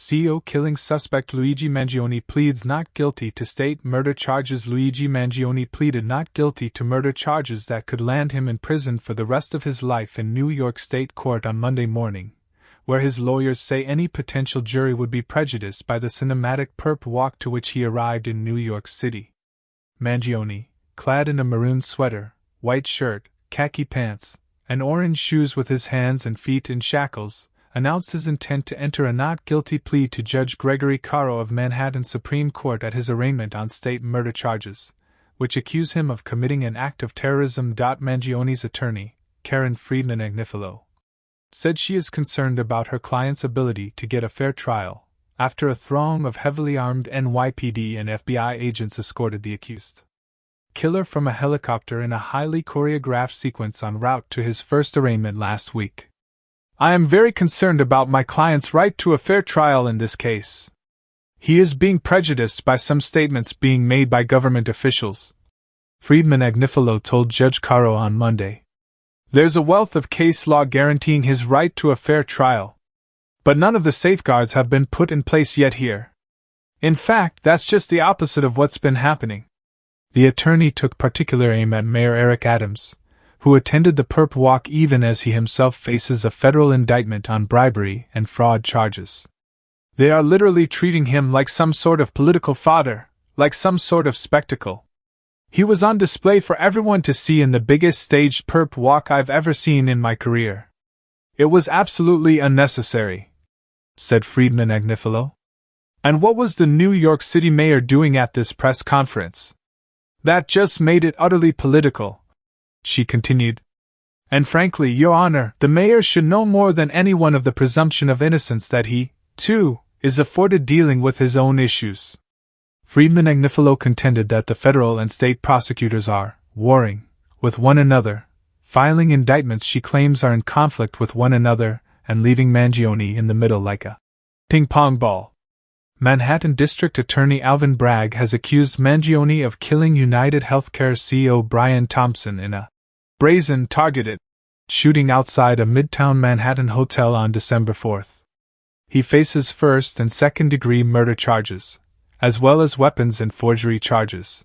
CEO killing suspect Luigi Mangione pleads not guilty to state murder charges. Luigi Mangione pleaded not guilty to murder charges that could land him in prison for the rest of his life in New York State Court on Monday morning, where his lawyers say any potential jury would be prejudiced by the cinematic perp walk to which he arrived in New York City. Mangione, clad in a maroon sweater, white shirt, khaki pants, and orange shoes with his hands and feet in shackles, announced his intent to enter a not guilty plea to Judge Gregory Carro of Manhattan Supreme Court at his arraignment on state murder charges, which accuse him of committing an act of terrorism. Mangione's attorney, Karen Friedman Agnifilo, said she is concerned about her client's ability to get a fair trial, after a throng of heavily armed NYPD and FBI agents escorted the accused killer from a helicopter in a highly choreographed sequence en route to his first arraignment last week. I am very concerned about my client's right to a fair trial in this case. He is being prejudiced by some statements being made by government officials, Friedman Agnifilo told Judge Carro on Monday. There's a wealth of case law guaranteeing his right to a fair trial, but none of the safeguards have been put in place yet here. In fact, that's just the opposite of what's been happening. The attorney took particular aim at Mayor Eric Adams, who attended the perp walk even as he himself faces a federal indictment on bribery and fraud charges. They are literally treating him like some sort of political fodder, like some sort of spectacle. He was on display for everyone to see in the biggest staged perp walk I've ever seen in my career. It was absolutely unnecessary, said Friedman Agnifilo. And what was the New York City mayor doing at this press conference? That just made it utterly political, she continued. And frankly, Your Honor, the mayor should know more than anyone of the presumption of innocence that he, too, is afforded dealing with his own issues. Friedman Agnifilo contended that the federal and state prosecutors are warring with one another, filing indictments she claims are in conflict with one another, and leaving Mangione in the middle like a ping-pong ball. Manhattan District Attorney Alvin Bragg has accused Mangione of killing United Healthcare CEO Brian Thompson in a brazen, targeted shooting outside a Midtown Manhattan hotel on December 4th. He faces first- and second-degree murder charges, as well as weapons and forgery charges.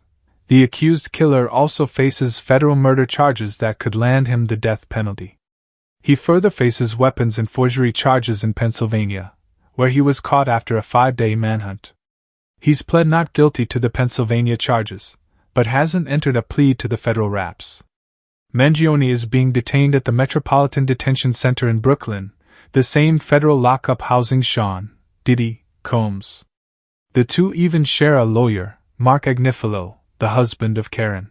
The accused killer also faces federal murder charges that could land him the death penalty. He further faces weapons and forgery charges in Pennsylvania, where he was caught after a 5-day manhunt. He's pled not guilty to the Pennsylvania charges, but hasn't entered a plea to the federal raps. Mangione is being detained at the Metropolitan Detention Center in Brooklyn, the same federal lockup housing Sean Diddy Combs. The two even share a lawyer, Mark Agnifilo, the husband of Karen.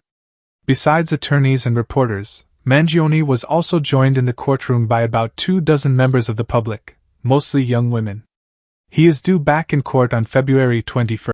Besides attorneys and reporters, Mangione was also joined in the courtroom by about 24 members of the public, mostly young women. He is due back in court on February 21.